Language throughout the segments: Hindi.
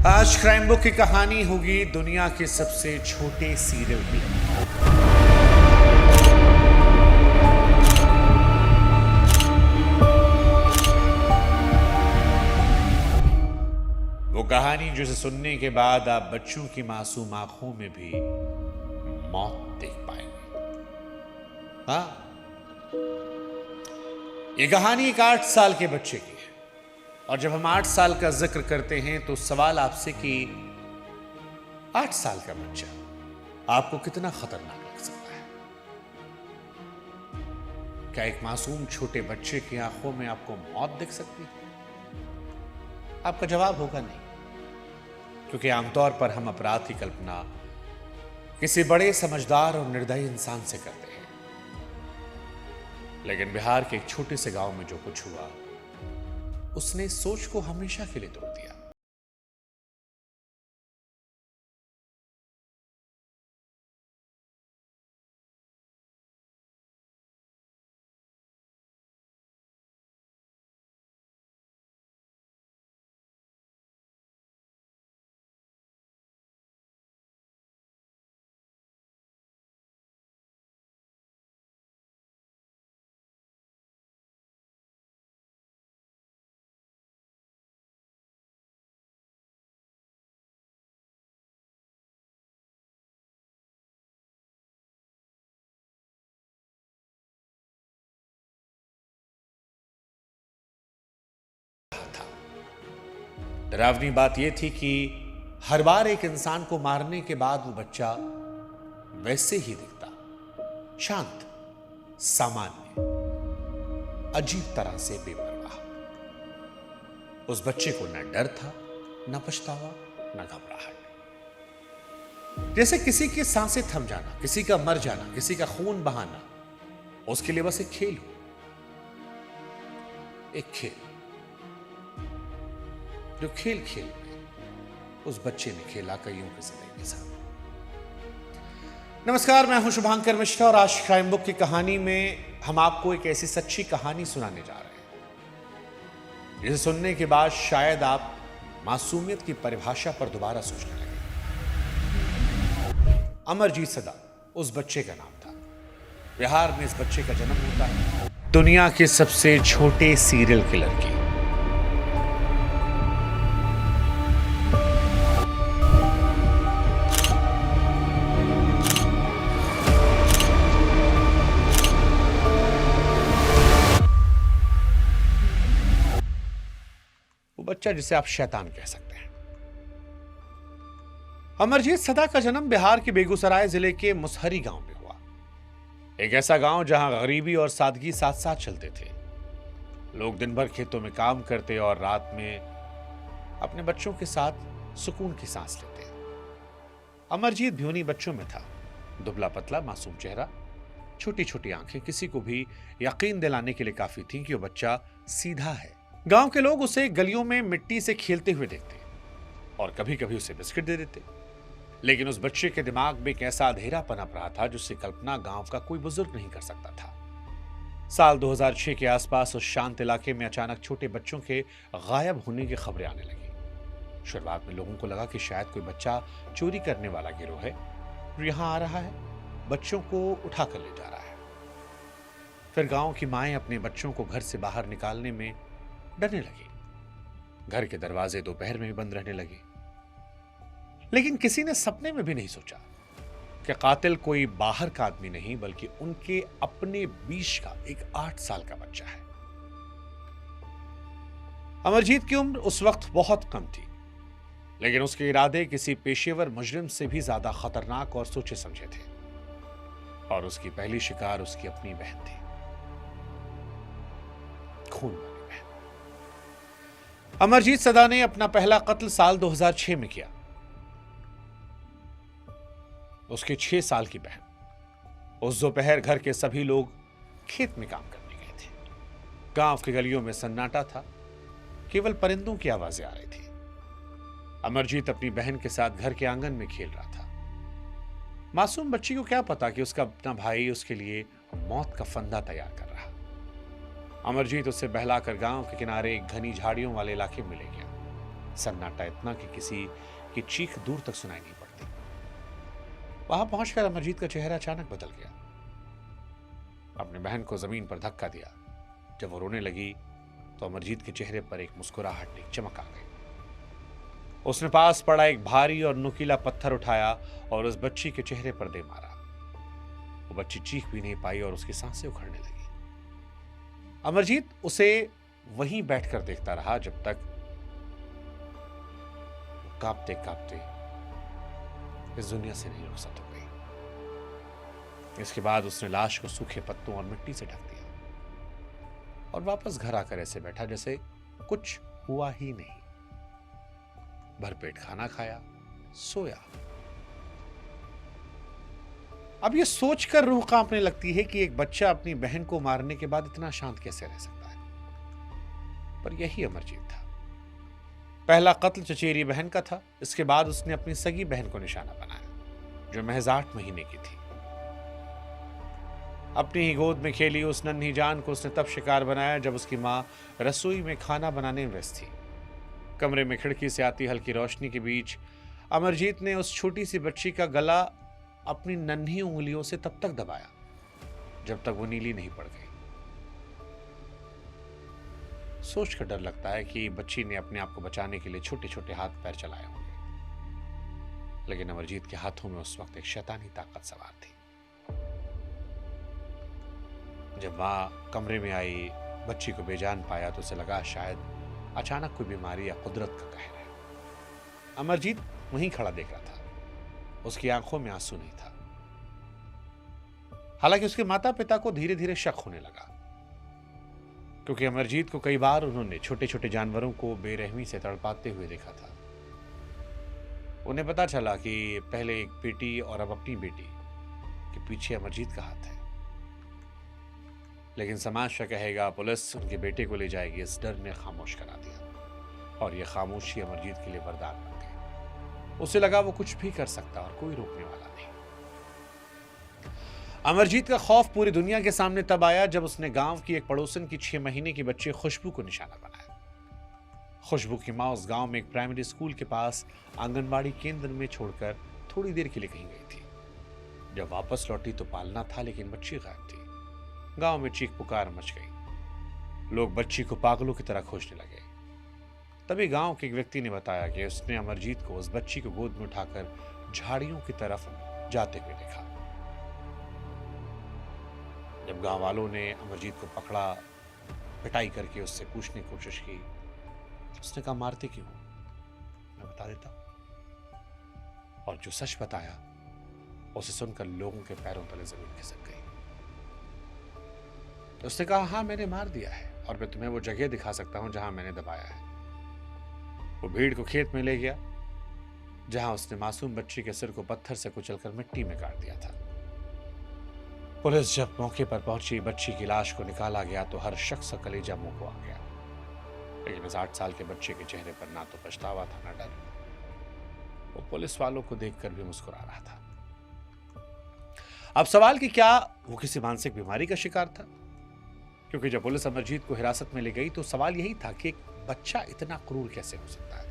आज क्राइम बुक की कहानी होगी दुनिया के सबसे छोटे सीरियल किलर। वो कहानी जिसे सुनने के बाद आप बच्चों की मासूम आंखों में भी मौत देख पाएंगे। हाँ, ये कहानी एक 8 साल के बच्चे की है। और जब हम 8 साल का जिक्र करते हैं तो सवाल आपसे कि 8 साल का बच्चा आपको कितना खतरनाक लग सकता है? क्या एक मासूम छोटे बच्चे की आंखों में आपको मौत दिख सकती है? आपका जवाब होगा नहीं, क्योंकि आमतौर पर हम अपराध की कल्पना किसी बड़े समझदार और निर्दयी इंसान से करते हैं। लेकिन बिहार के एक छोटे से गांव में जो कुछ हुआ, उसने सोच को हमेशा के लिए तोड़ दिया। डरावनी बात यह थी कि हर बार एक इंसान को मारने के बाद वो बच्चा वैसे ही दिखता, शांत, सामान्य, अजीब तरह से बेपरवाह। उस बच्चे को न डर था, न पछतावा, न घबराहट। जैसे किसी की सांसें थम जाना, किसी का मर जाना, किसी का खून बहाना उसके लिए बस एक खेल हो। एक खेल जो खेल खेल में उस बच्चे ने खेला कईयों की जिंदगी के साथ। नमस्कार, मैं हूं शुभांकर मिश्रा और आज क्राइम बुक की कहानी में हम आपको एक ऐसी सच्ची कहानी सुनाने जा रहे हैं जिसे सुनने के बाद शायद आप मासूमियत की परिभाषा पर दोबारा सोचने लगे। अमरजीत सदा उस बच्चे का नाम था। बिहार में इस बच्चे का जन्म होता है दुनिया के सबसे छोटे सीरियल किलर की। बच्चा जिसे आप शैतान कह सकते हैं। अमरजीत सदा का जन्म बिहार के बेगूसराय जिले के मुसहरी गांव में हुआ। एक ऐसा गांव जहां गरीबी और सादगी साथ साथ चलते थे। लोग दिन भर खेतों में काम करते और रात में अपने बच्चों के साथ सुकून की सांस लेते। अमरजीत भी उन्हीं बच्चों में था। दुबला पतला, मासूम चेहरा, छोटी छोटी आंखें किसी को भी यकीन दिलाने के लिए काफी थी कि वो बच्चा सीधा है। गांव के लोग उसे गलियों में मिट्टी से खेलते हुए देखते और कभी कभी उसे बिस्किट दे देते। लेकिन उस बच्चे के दिमाग में एक ऐसा अंधेरा पनप रहा था जिससे कल्पना गांव का कोई बुजुर्ग नहीं कर सकता था। साल 2006 के आसपास उस शांत इलाके में अचानक छोटे बच्चों के गायब होने की खबरें आने लगी। शुरुआत में लोगों को लगा कि शायद कोई बच्चा चोरी करने वाला गिरोह है जो यहां आ रहा है, बच्चों को उठा कर ले जा रहा है। फिर गांव की माएं अपने बच्चों को घर से बाहर निकालने में डरने लगी। घर के दरवाजे दोपहर में भी बंद रहने लगे। लेकिन किसी ने सपने में भी नहीं सोचा कि कातिल कोई बाहर का आदमी नहीं बल्कि उनके अपने बीच का एक 8 साल का बच्चा है। अमरजीत की उम्र उस वक्त बहुत कम थी, लेकिन उसके इरादे किसी पेशेवर मुजरिम से भी ज्यादा खतरनाक और सोचे समझे थे। और उसकी पहली शिकार उसकी अपनी बहन थी, खून। अमरजीत सदा ने अपना पहला कत्ल साल 2006 में किया। उसकी 6 साल की बहन। उस दोपहर घर के सभी लोग खेत में काम करने गए थे। गांव की गलियों में सन्नाटा था, केवल परिंदों की आवाजें आ रही थी। अमरजीत अपनी बहन के साथ घर के आंगन में खेल रहा था। मासूम बच्ची को क्या पता कि उसका अपना भाई उसके लिए मौत का फंदा तैयार कर रहा। अमरजीत उसे बहलाकर गांव के किनारे एक घनी झाड़ियों वाले इलाके में ले गया। सन्नाटा इतना कि किसी की चीख दूर तक सुनाई नहीं पड़ती। वहां पहुंचकर अमरजीत का चेहरा अचानक बदल गया। अपनी बहन को जमीन पर धक्का दिया। जब वो रोने लगी तो अमरजीत के चेहरे पर एक मुस्कुराहट, एक चमक आ गई। उसने पास पड़ा एक भारी और नुकीला पत्थर उठाया और उस बच्ची के चेहरे पर दे मारा। वो बच्ची चीख भी नहीं पाई और उसकी सांसें उखड़ने लगी। अमरजीत उसे वहीं बैठकर देखता रहा जब तक कांपते कांपते इस दुनिया से नहीं रुखसत हो गई। इसके बाद उसने लाश को सूखे पत्तों और मिट्टी से ढक दिया और वापस घर आकर ऐसे बैठा जैसे कुछ हुआ ही नहीं। भरपेट खाना खाया, सोया। अब यह सोचकर रूह कांपने लगती है कि एक बच्चा अपनी बहन को मारने के बाद इतना शांत कैसे रह सकता है। पर यही अमरजीत था। पहला कत्ल चचेरी बहन का था। इसके बाद उसने अपनी सगी बहन को निशाना बनाया जो महज 8 महीने की थी। अपनी ही गोद में खेली उस नन्ही जान को उसने तब शिकार बनाया जब उसकी मां रसोई में खाना बनाने में व्यस्त थी। कमरे में खिड़की से आती हल्की रोशनी के बीच अमरजीत ने उस छोटी सी बच्ची का गला अपनी नन्ही उंगलियों से तब तक दबाया जब तक वो नीली नहीं पड़ गई। सोचकर डर लगता है कि बच्ची ने अपने आप को बचाने के लिए छोटे छोटे हाथ पैर चलाए होंगे, लेकिन अमरजीत के हाथों में उस वक्त एक शैतानी ताकत सवार थी। जब मां कमरे में आई, बच्ची को बेजान पाया तो उसे लगा शायद अचानक कोई बीमारी या कुदरत का कहर है। अमरजीत वहीं खड़ा देख रहा था। उसकी आंखों में आंसू नहीं था। हालांकि उसके माता पिता को धीरे धीरे शक होने लगा, क्योंकि अमरजीत को कई बार उन्होंने छोटे छोटे जानवरों को बेरहमी से तड़पाते हुए देखा था। उन्हें पता चला कि पहले एक बेटी और अब अपनी बेटी के पीछे अमरजीत का हाथ है। लेकिन समाज क्या कहेगा, पुलिस उनके बेटे को ले जाएगी, इस डर ने खामोश करा दिया और यह खामोशी अमरजीत के लिए वरदान बन गई। उसे लगा वो कुछ भी कर सकता और कोई रोकने वाला नहीं। अमरजीत का खौफ पूरी दुनिया के सामने तब आया जब उसने गांव की एक पड़ोसन की 6 महीने की बच्ची खुशबू को निशाना बनाया। खुशबू की मां उस गांव में एक प्राइमरी स्कूल के पास आंगनबाड़ी केंद्र में छोड़कर थोड़ी देर के लिए कहीं गई थी। जब वापस लौटी तो पालना था, लेकिन बच्ची गायब थी। गांव में चीख पुकार मच गई। लोग बच्ची को पागलों की तरह खोजने लगे। तभी गांव के एक व्यक्ति ने बताया कि उसने अमरजीत को उस बच्ची को गोद में उठाकर झाड़ियों की तरफ जाते हुए देखा। जब गांव वालों ने अमरजीत को पकड़ा, पिटाई करके उससे पूछने की कोशिश की, उसने कहा, मारते क्यों? मैं बता देता हूं। और जो सच बताया उसे सुनकर लोगों के पैरों तले जमीन खिसक गई। उसने कहा, हाँ मैंने मार दिया है और मैं तुम्हें वो जगह दिखा सकता हूं जहां मैंने दबाया है। वो भीड़ को खेत में ले गया जहां उसने मासूम बच्ची के सिर को पत्थर से कुचलकर मिट्टी में गाड़ दिया था। पुलिस जब मौके पर पहुंची, बच्ची की लाश को निकाला गया तो हर शख्स का कलेजा मुंह को आ गया। लेकिन इस 8 साल के बच्चे के चेहरे पर ना तो पछतावा था, ना डर। वो पुलिस वालों को देखकर भी मुस्कुरा रहा था। अब सवाल कि क्या वो किसी मानसिक बीमारी का शिकार था? क्योंकि जब पुलिस अमरजीत को हिरासत में ले गई तो सवाल यही था कि एक बच्चा इतना क्रूर कैसे हो सकता है।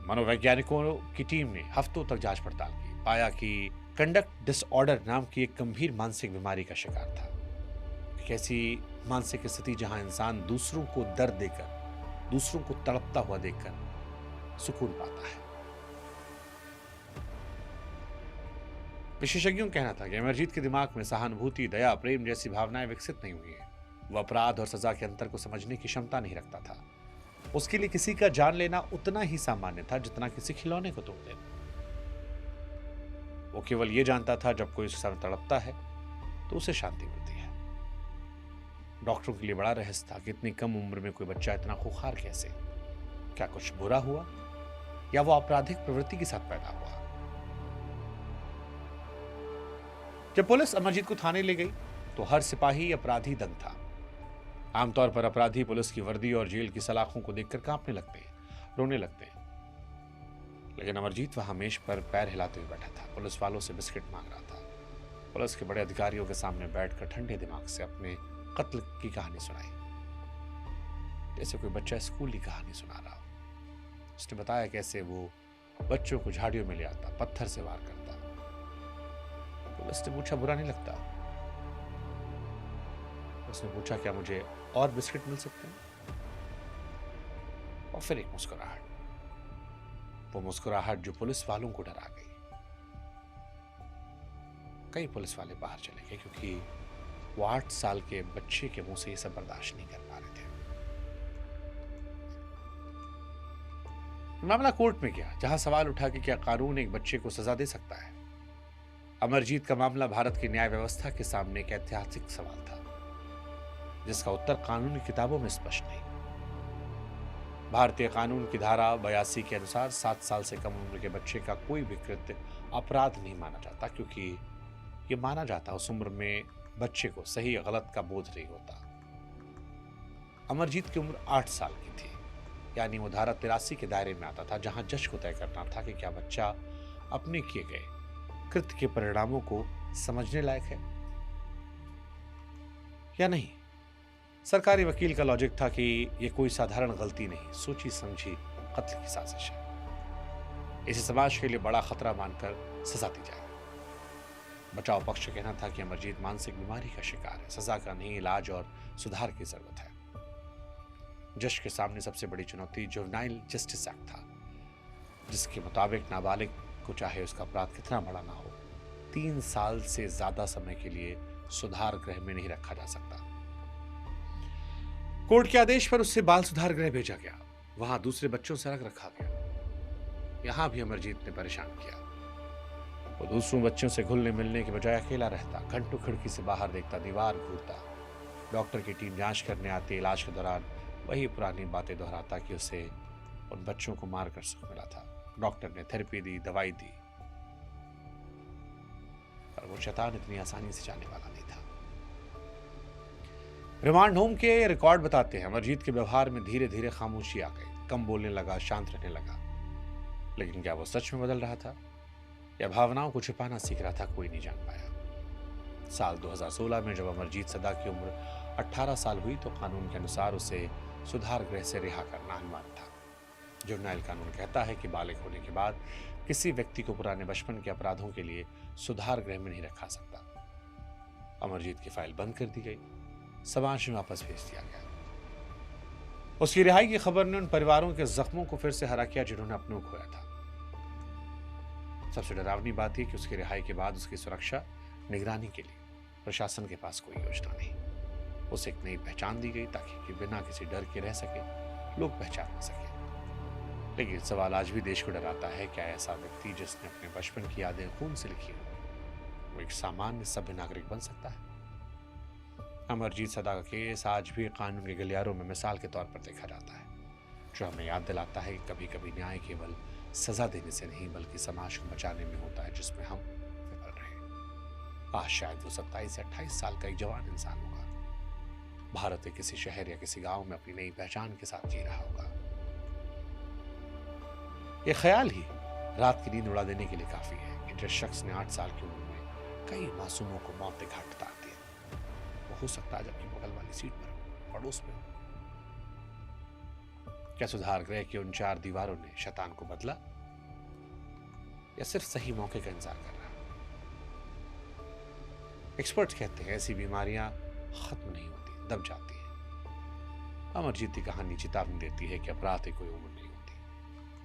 मनोवैज्ञानिकों की टीम ने हफ्तों तक जांच पड़ताल की, पाया कि कंडक्ट डिसऑर्डर नाम की एक गंभीर मानसिक बीमारी का शिकार था। एक ऐसी मानसिक स्थिति जहां इंसान दूसरों को दर्द देकर, दूसरों को तड़पता हुआ देखकर सुकून पाता है। विशेषज्ञों का कहना था कि अमरजीत के दिमाग में सहानुभूति, दया, प्रेम जैसी भावनाएं विकसित नहीं हुई है। वह अपराध और सजा के अंतर को समझने की क्षमता नहीं रखता था। उसके लिए किसी का जान लेना उतना ही सामान्य था जितना किसी खिलौने को तोड़ देना। वो केवल यह जानता था जब कोई उसके सामने तड़पता है तो उसे शांति मिलती है। डॉक्टरों के लिए बड़ा रहस्य था कि इतनी कम उम्र में कोई बच्चा इतना खूंखार कैसे? क्या कुछ बुरा हुआ या वो आपराधिक प्रवृत्ति के साथ पैदा हुआ? जब पुलिस अमरजीत को थाने ले गई तो हर सिपाही अपराधी दंग था। आमतौर पर अपराधी पुलिस की वर्दी और जेल की सलाखों को देखकर कांपने लगते हैं, रोने लगते हैं। लेकिन अमरजीत वहां मेज पर पैर हिलाते हुए बैठा था, पुलिस वालों से बिस्किट मांग रहा था। पुलिस के बड़े अधिकारियों के सामने बैठकर ठंडे दिमाग से अपने कत्ल की कहानी सुनाई। जैसे कोई बच्चा स्कूल की कहानी सुना रहा हो। उसने बताया कैसे वो बच्चों को झाड़ियों में ले आता, पत्थर से वार करता। पुलिस ने पूछा, बुरा नहीं लगता? उसने पूछा, क्या मुझे और बिस्किट मिल सकते हैं? और फिर एक मुस्कुराहट, वो मुस्कुराहट जो पुलिस वालों को डरा गई। कई पुलिस वाले बाहर चले गए क्योंकि वो 8 साल के बच्चे के मुंह से ये सब बर्दाश्त नहीं कर पा रहे थे। मामला कोर्ट में गया, जहां सवाल उठा कि क्या कानून एक बच्चे को सजा दे सकता है। अमरजीत का मामला भारत की न्याय व्यवस्था के सामने एक ऐतिहासिक सवाल था, जिसका उत्तर कानूनी किताबों में स्पष्ट नहीं। भारतीय कानून की धारा 82 के अनुसार 7 साल से कम उम्र के बच्चे का कोई भी कृत्य अपराध नहीं माना जाता, क्योंकि ये माना जाता उस उम्र में बच्चे को सही गलत का बोध नहीं होता। अमरजीत की उम्र 8 साल की थी, यानी वो धारा 83 के दायरे में आता था, जहां जज को तय करना था कि क्या बच्चा अपने किए गए कृत्य के परिणामों को समझने लायक है या नहीं। सरकारी वकील का लॉजिक था कि यह कोई साधारण गलती नहीं, सोची समझी कत्ल की साजिश है। इसे समाज के लिए बड़ा खतरा मानकर सजा दी जाए। बचाव पक्ष का कहना था कि अमरजीत मानसिक बीमारी का शिकार है, सजा का नहीं, इलाज और सुधार की जरूरत है। जज के सामने सबसे बड़ी चुनौती जुवेनाइल जस्टिस एक्ट था, जिसके मुताबिक नाबालिग को चाहे उसका अपराध कितना बड़ा ना हो, 3 साल से ज्यादा समय के लिए सुधार गृह में नहीं रखा जा सकता। कोर्ट के आदेश पर उससे बाल सुधार गृह भेजा गया। वहां दूसरे बच्चों से अलग रखा गया। यहां भी अमरजीत ने परेशान किया। वो दूसरों बच्चों से घुलने मिलने के बजाय अकेला रहता, घंटों खिड़की से बाहर देखता, दीवार घूरता। डॉक्टर की टीम जांच करने आती, इलाज के दौरान वही पुरानी बातें दोहराता कि उसे उन बच्चों को मारकर सुख मिला था। डॉक्टर ने थेरेपी दी, दवाई दी, पर वो शैतान इतनी आसानी से जाने वाला नहीं था। रिमांड होम के रिकॉर्ड बताते हैं अमरजीत के व्यवहार में धीरे धीरे खामोशी आ गई, कम बोलने लगा, शांत रहने लगा। लेकिन क्या वो सच में बदल रहा था या भावनाओं को छिपाना सीख रहा था, कोई नहीं जान पाया। साल 2016 में जब अमरजीत सदा की उम्र 18 साल हुई तो कानून के अनुसार उसे सुधार गृह से रिहा करना अनिवार्य था। जुवेनाइल कानून कहता है कि बालिग होने के बाद किसी व्यक्ति को पुराने बचपन के अपराधों के लिए सुधार गृह में नहीं रखा सकता। अमरजीत की फाइल बंद कर दी गई, समाज में वापस भेज दिया गया। उसकी रिहाई की खबर ने उन परिवारों के जख्मों को फिर से हरा किया जिन्होंने अपनों को खोया था। सबसे डरावनी बात यह कि उसकी रिहाई के बाद उसकी सुरक्षा, निगरानी के लिए प्रशासन के पास कोई योजना नहीं। उसे एक नई पहचान दी गई ताकि बिना किसी डर के रह सके, लोग पहचान सके। लेकिन सवाल आज भी देश को डराता है, क्या ऐसा व्यक्ति जिसने अपने बचपन की यादें खून से लिखी हो, वो एक सामान्य सभ्य नागरिक बन सकता है? अमरजीत सदा का केस आज भी कानून के गलियारों में मिसाल के तौर पर देखा जाता है, जो हमें याद दिलाता है कि कभी कभी न्याय केवल सजा देने से नहीं बल्कि समाज को बचाने में होता है, जिसमें हम विफल रहे। आज शायद वो 27 से 28 साल का एक जवान इंसान होगा, भारत के किसी शहर या किसी गांव में अपनी नई पहचान के साथ जी रहा होगा। ये ख्याल ही रात की नींद उड़ा देने के लिए काफी है कि जिस शख्स ने 8 साल की उम्र में कई मासूमों को मौत के घाट उतार दिया, वो हो सकता है जबकि बगल वाली सीट पर पड़ोस में हो। क्या सुधार गृह की उन 4 दीवारों ने शैतान को बदला या सिर्फ सही मौके का इंतजार कर रहा? एक्सपर्ट्स कहते हैं ऐसी बीमारियां खत्म नहीं होती, दब जाती है। अमरजीत की कहानी चेतावनी देती है कि अपराध की कोई उम्र नहीं होती।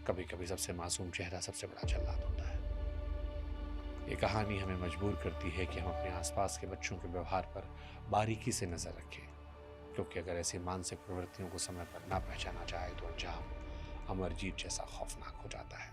कभी कभी सबसे मासूम चेहरा सबसे बड़ा जल्लाद होता है। ये कहानी हमें मजबूर करती है कि हम अपने आसपास के बच्चों के व्यवहार पर बारीकी से नजर रखें, क्योंकि अगर ऐसी मानसिक प्रवृत्तियों को समय पर ना पहचाना जाए तो अंजाम अमरजीत जैसा खौफनाक हो जाता है।